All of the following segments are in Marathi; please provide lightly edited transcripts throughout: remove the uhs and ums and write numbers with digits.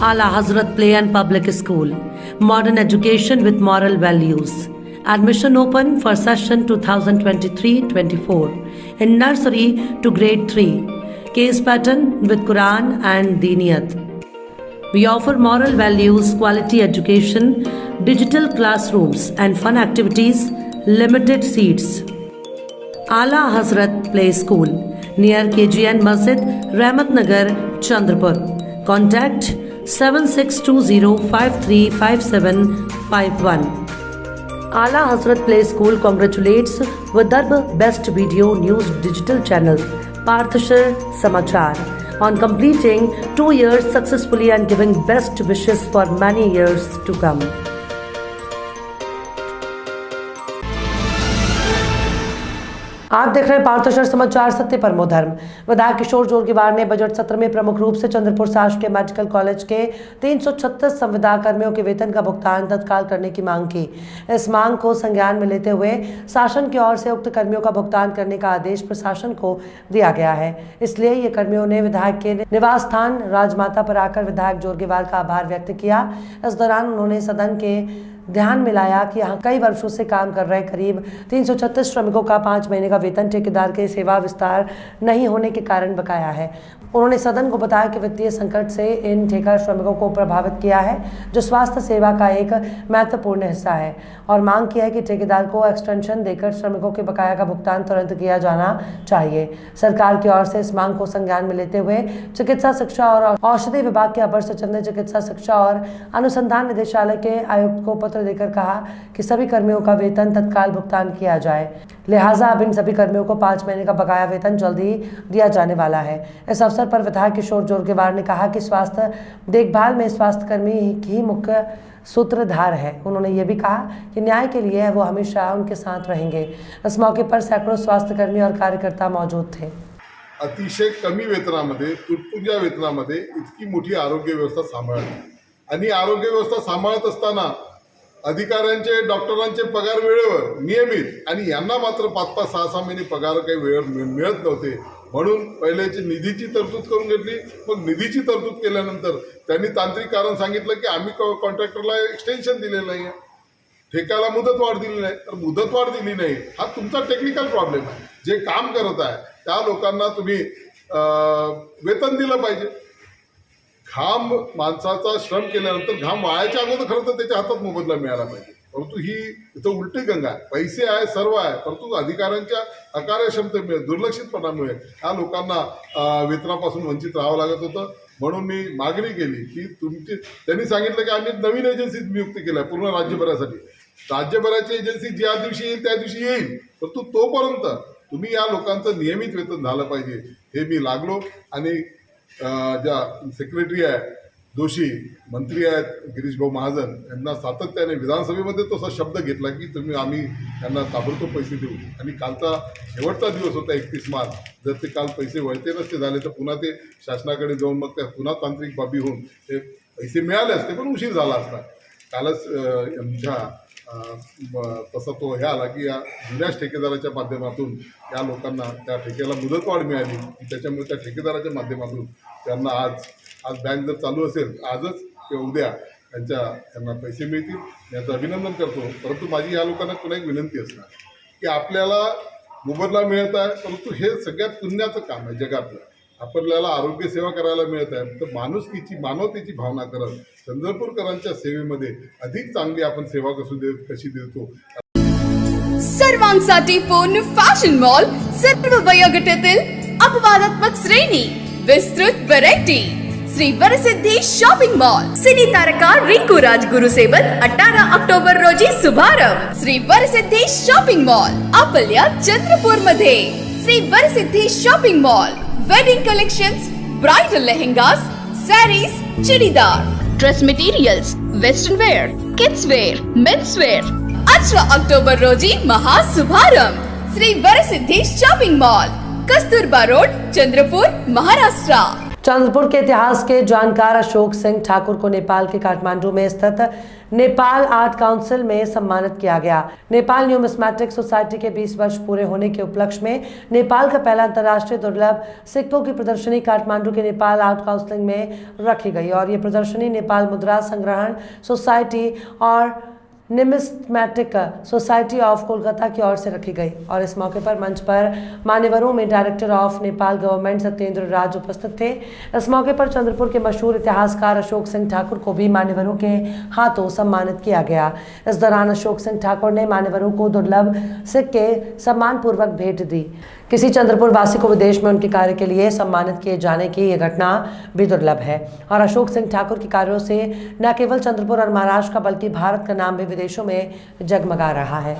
Ala Hazrat Play and Public School. Modern education with moral values. Admission open for session 2023-24 in nursery to grade 3. Case pattern with Quran and Diniyat. We offer moral values, quality education, digital classrooms and fun activities, limited seats. Ala Hazrat Play School near KGN Masjid, Rahmat Nagar, Chandrapur. Contact 7620535751. Ala Hazrat Play School congratulates Vidarbha Best Video News Digital Channel, Parthashar Samachar, on completing 2 years successfully and giving best wishes for many years to come. आप देख रहे हैं पार्थशर समाचार, सत्य परमो धर्म। विधायक किशोर जोरगेवार ने बजट सत्र में प्रमुख रूप से चंद्रपुर शासकीय मेडिकल कॉलेज के 336 संविदा कर्मियों के वेतन का भुगतान तत्काल करने की मांग की। इस मांग को संज्ञान में लेते हुए शासन की ओर से उक्त कर्मियों का भुगतान करने का आदेश प्रशासन को दिया गया है। इसलिए ये कर्मियों ने विधायक के निवास स्थान राजमाता पर आकर विधायक जोरगेवार का आभार व्यक्त किया। इस दौरान उन्होंने सदन के ध्यान में लाया कि यहाँ कई वर्षों से काम कर रहे करीब 336 श्रमिकों का 5 महीने का वेतन ठेकेदार के सेवा विस्तार नहीं होने के कारण बकाया है। उन्होंने सदन को बताया कि वित्तीय संकट से इन ठेका श्रमिकों को प्रभावित किया है, जो स्वास्थ्य सेवा का एक महत्वपूर्ण हिस्सा है, और मांग किया है कि ठेकेदार को एक्सटेंशन देकर श्रमिकों के बकाया का भुगतान तुरंत किया जाना चाहिए। सरकार की ओर से इस मांग को संज्ञान में लेते हुए चिकित्सा शिक्षा और औषधि विभाग के अपर सचिव ने चिकित्सा शिक्षा और अनुसंधान निदेशालय के आयुक्त को पत्र देकर कहा कि सभी कर्मियों का वेतन तत्काल भुगतान किया जाए। लिहाजा अब इन सभी कर्मियों को 5 महीने का बकाया वेतन जल्द ही दिया जाने वाला है। इस अवसर पर विधायक किशोर जोरगेवार ने कहा कि स्वास्थ्य देखभाल में स्वास्थ्यकर्मी ही मुख्य सूत्रधार है। उन्होंने ये भी कहा कि न्याय के लिए वो हमेशा उनके साथ रहेंगे। इस मौके पर सैकड़ों स्वास्थ्यकर्मी और कार्यकर्ता मौजूद थे। अतिशय कमी वेतनामध्ये, तुटपुंज्या वेतनामध्ये इतकी मोठी आरोग्य व्यवस्था सांभाळली आणि आरोग्य व्यवस्था सांभाळत असताना अधिकाऱ्यांचे, डॉक्टरांचे पगार वेळेवर नियमित आणि यांना मात्र 5-5, 6-6 महिने पगार काही वेळेवर मिळत नव्हते, म्हणून पहिल्याची निधीची तरतूद करून घेतली। मग निधीची तरतूद केल्यानंतर त्यांनी तांत्रिक कारण सांगितलं की आम्ही कॉन्ट्रॅक्टरला एक्सटेन्शन दिलेलं नाही, ठेक्याला मुदतवाढ दिली नाही। तर मुदतवाढ दिली नाही हा तुमचा टेक्निकल प्रॉब्लेम आहे। जे काम करत आहे त्या लोकांना तुम्ही वेतन दिलं पाहिजे। घाम माणसाचा श्रम केल्यानंतर घाम वायाच्या अगोदर खरं तर त्याच्या हातात मोबदला मिळाला पाहिजे, परंतु ही इथं उलटी गंगा आहे। पैसे आहे, सर्व आहे, परंतु अधिकाऱ्यांच्या अकार्यक्षमतेमुळे, दुर्लक्षितपणामुळे ह्या लोकांना वेतनापासून वंचित राहावं लागत होतं। म्हणून मी मागणी केली की त्यांनी सांगितलं की आम्ही नवीन एजन्सी नियुक्त केल्या पूर्ण राज्यभरासाठी। राज्यभराची एजन्सी ज्या दिवशी येईल त्या दिवशी येईल, परंतु तोपर्यंत तुम्ही या लोकांचं नियमित वेतन झालं पाहिजे हे मी लागलो। आणि ज्या सेक्रेटरी आहे, दोषी मंत्री आहेत गिरीश भाऊ महाजन, यांना सातत्याने विधानसभेमध्ये तसा शब्द घेतला की आम्ही त्यांना ताबडतोब पैसे देऊ। आणि कालचा शेवटचा दिवस होता 31 मार्च, जर ते काल पैसे वळते नसते झाले तर पुन्हा ते शासनाकडे जाऊन मग त्या पुन्हा तांत्रिक बाबी होऊन ते पैसे मिळाले असते, पण उशीर झाला असता। कालच आमच्या तसा तो हे आला की या जुन्याच ठेकेदाराच्या माध्यमातून या लोकांना त्या ठेक्याला मुदतवाढ मिळाली, त्याच्यामुळे त्या ठेकेदाराच्या माध्यमातून त्यांना आज बँक जर चालू असेल आजच किंवा उद्या त्यांना पैसे मिळतील। याचं अभिनंदन करतो। परंतु माझी या लोकांना पुन्हा एक विनंती असणार की आपल्याला मोबदला मिळत आहे, परंतु हे सगळ्यात पुण्याचं काम आहे जगातलं। आपल्याला आरोग्य सेवा करायला मिळत आहे, तर माणुसकीची, मानवतेची भावना करत चंद्रपूरकरांच्या सेवेमध्ये अधिक चांगली आपण सेवा कशी देतो। सर्वांसाठी पूर्ण फॅशन मॉल, सर्व वयोगटातील अपवादात्मक श्रेणी, विस्तृत variety, Shri Varsiddhi shopping mall, सिनी तारका रिंकू राजगुरु सोबत 18 ऑक्टोबर रोजी शुभारंभ। श्री वरसिद्धी शॉपिंग मॉल आपल्या चंद्रपूर मध्ये। Shri Varsiddhi shopping mall, wedding collections, bridal lehengas, saris, churidar, dress materials, western wear, kids wear, men's wear. 18 October रोजी महाशुभारंभ। Shri Varsiddhi shopping mall, Kasturba road, Chandrapur, Maharashtra. Chandrapur के इतिहास के जानकार अशोक सिंह ठाकुर को नेपाल के काठमांडू में स्थित नेपाल आर्ट काउंसिल में सम्मानित किया गया। नेपाल न्यूमिस्मैटिक सोसाइटी के 20 वर्ष पूरे होने के उपलक्ष्य में नेपाल का पहला अंतर्राष्ट्रीय दुर्लभ सिक्कों की प्रदर्शनी काठमांडू के नेपाल आर्ट काउंसिल में रखी गई और ये प्रदर्शनी नेपाल मुद्रा संग्रहण सोसाइटी और निमिस्मैटिक सोसाइटी ऑफ कोलकाता की ओर से रखी गई और इस मौके पर मंच पर मान्यवरों में director of Nepal government Satyendra Raj उपस्थित थे। इस मौके पर चंद्रपुर के मशहूर इतिहासकार अशोक सिंह ठाकुर को भी मान्यवरों के हाथों सम्मानित किया गया। इस दौरान अशोक सिंह ठाकुर ने मान्यवरों को दुर्लभ सिक्के सम्मानपूर्वक भेंट दी। किसी चंद्रपुर वासी को विदेश में उनके कार्य के लिए सम्मानित किए जाने की ये घटना भी दुर्लभ है और अशोक सिंह ठाकुर के कार्यों से न केवल चंद्रपुर और महाराष्ट्र का बल्कि भारत का नाम भी विदेशों में जगमगा रहा है।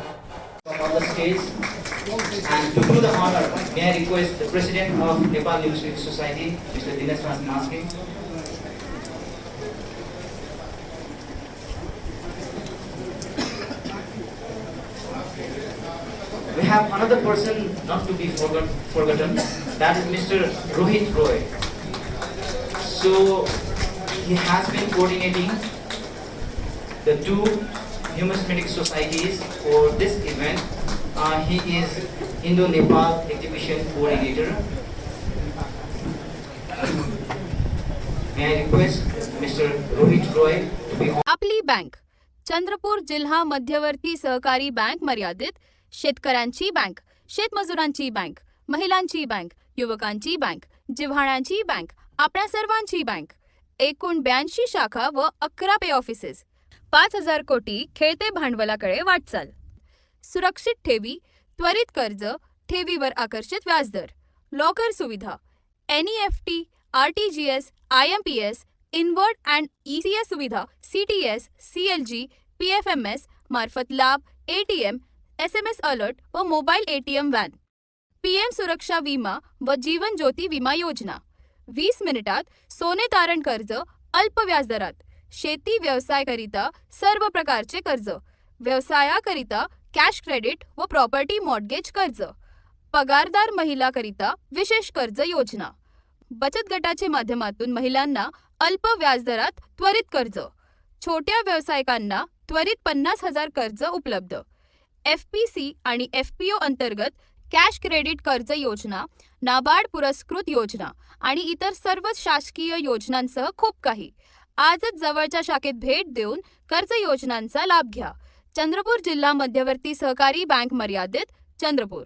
We have another person not to be forgotten. That is Mr. Rohit Roy. So he has been coordinating the two numismatic societies for this event. He is Indo-Nepal exhibition coordinator. May I request Mr. Rohit Roy to be on. आपली बँक चंद्रपूर जिल्हा मध्यवर्ती सहकारी बँक मर्यादित, शेतकऱ्यांची बँक, शेतमजुरांची बँक, महिलांची बँक, युवकांची बँक, जिव्हाळ्यांची बँक, आपल्या सर्वांची बँक, एकूण 82 शाखा व 11 पे ऑफिसेस, 5,000 कोटी खेळते भांडवलाकडे वाटचाल, सुरक्षित ठेवी, त्वरित कर्ज, ठेवीवर आकर्षित व्याजदर, लॉकर सुविधा, NEFT, RTGS, IMPS, inward and ECS सुविधा, CTS, CLG, PFMS मार्फत लाभ, ATM, SMS अलर्ट व मोबाईल ATM व्हॅन, PM सुरक्षा विमा व जीवन ज्योती विमा योजना, 20 मिनिटात सोने तारण कर्ज अल्प व्याजदरात, शेती व्यवसायाकरिता सर्व प्रकारचे कर्ज, व्यवसायाकरिता कॅश क्रेडिट व प्रॉपर्टी मॉर्टगेज कर्ज, पगारदार महिलाकरिता विशेष कर्ज योजना, बचत गटाच्या माध्यमातून महिलांना अल्प व्याजदरात त्वरित कर्ज, छोट्या व्यावसायिकांना त्वरित 50,000 कर्ज उपलब्ध, FPC आणि FPO अंतर्गत कॅश क्रेडिट कर्ज योजना, नाबार्ड पुरस्कृत योजना आणि इतर सर्व शासकीय योजनांसह खूप काही. आजच जवळच्या शाखेत भेट देऊन कर्ज योजनांचा लाभ घ्या. चंद्रपूर जिल्हा मध्यवर्ती सहकारी बँक मर्यादित, चंद्रपूर.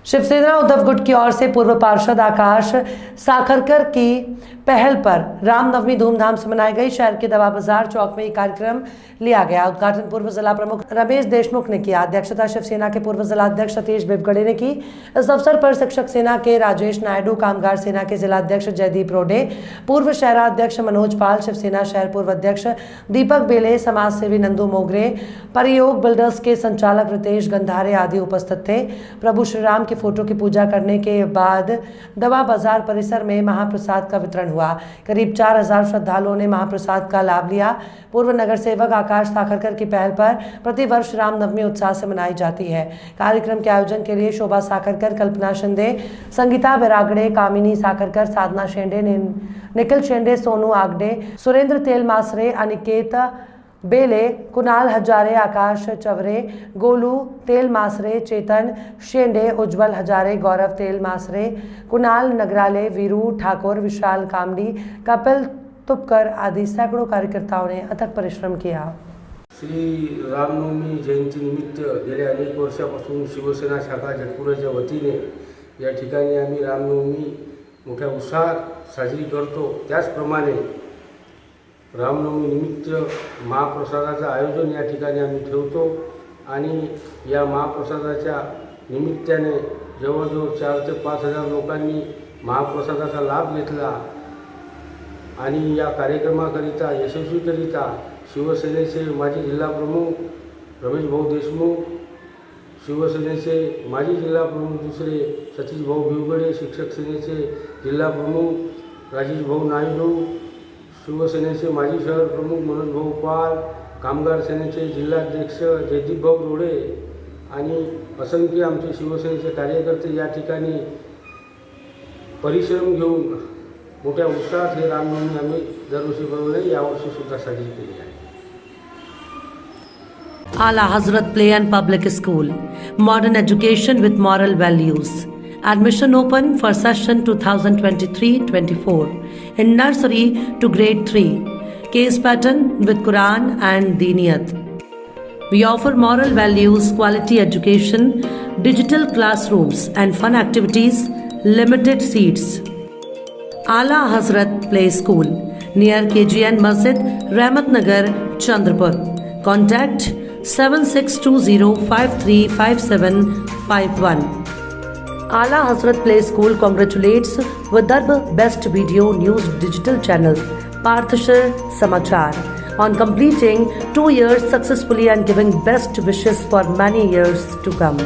शिवसेना उद्धव गुट की ओर से पूर्व पार्षद आकाश साखरकर की पहल पर रामनवमी धूमधाम से मनाई गई। शहर के दवा बाजार चौक में ये कार्यक्रम लिया गया। उद्घाटन पूर्व जिला प्रमुख रमेश देशमुख ने किया। अध्यक्षता शिवसेना के पूर्व जिला अध्यक्ष सतीश बिबगड़े ने की। इस अवसर पर शिक्षक सेना के राजेश नायडू, कामगार सेना के जिला अध्यक्ष जयदीप रोडे, पूर्व शहराध्यक्ष मनोज पाल, शिवसेना शहर पूर्व अध्यक्ष दीपक बेले, समाज सेवी नंदू मोगरे, परियोग बिल्डर्स के संचालक रितेश गंधारे आदि उपस्थित थे। प्रभु श्री राम की फोटो की पूजा करने के बाद दवा बाजार परिसर में महाप्रसाद का वितरण हुआ। करीब 4,000 श्रद्धालुओं ने महाप्रसाद का लाभ लिया। पूर्व नगर सेवक आकाश साखरकर की पहल पर प्रतिवर्ष रामनवमी उत्साह से मनाई जाती है। कार्यक्रम के आयोजन के लिए शोभा साखरकर, कल्पना शिंदे, संगीता बिरागड़े, कामिनी साखरकर, साधना शेंडे, निखिल शेंडे, सोनू आगडे, सुरेंद्र तेलमासरे, अनिकेत बेले, कुणाल हजारे, आकाश चवरे, गोलू तेलमासरे, चेतन शेंडे, उज्जवल हजारे, गौरव तेलमासरे, कुणाल नगराले, वीरू ठाकुर, विशाल कामडी, कपिल तुपकर आदि सैकड़ों कार्यकर्ताओं ने अथक परिश्रम किया। श्री रामनवमी जयंती निमित्त गेल्या अनेक वर्षापासून शिवसेना शाखा जटपुराच्या वतीने या ठिकाणी आम्ही रामनवमी मोठ्या उत्साहात साजरी करतो। त्याचप्रमाणे रामनवमी निमित्त महाप्रसादाचं आयोजन या ठिकाणी आम्ही ठेवतो आणि या महाप्रसादाच्या निमित्ताने जवळजवळ 4,000 ते 5,000 लोकांनी महाप्रसादाचा लाभ घेतला आणि या कार्यक्रमाकरिता यशस्वीकरिता शिवसेनेचे माजी जिल्हाप्रमुख रमेश भाऊ देशमुख, शिवसेनेचे माजी जिल्हाप्रमुख दुसरे सतीश भाऊ बिवगडे, शिक्षक सेनेचे जिल्हाप्रमुख राजेश भाऊ नायडू, शिवसेनेचे माजी शहर प्रमुख मनोज भाऊ पाल, कामगार सेनेचे जिल्हाध्यक्ष जयदीप भाऊ रोडे आणि असंख्य आमचे शिवसेनेचे कार्यकर्ते या ठिकाणी परिश्रम घेऊन मोठ्या उत्साहात हे रामनवमी आम्ही दरवर्षी बनवले, यावर्षी सुद्धा साजरी केली आहे. Ala Hazrat Play and Public School, modern education with moral values. Admission open for session 2023-24 in nursery to grade 3. Case pattern with Quran and Diniyat. We offer moral values, quality education, digital classrooms and fun activities, limited seats. Ala Hazrat Play School near KGN Masjid, Rahmatnagar, Chandrapur. Contact 7620535751. Ala Hazrat Play School congratulates Vidarbh Best Video News Digital Channel, Parthashar Samachar, on completing 2 years successfully and giving best wishes for many years to come.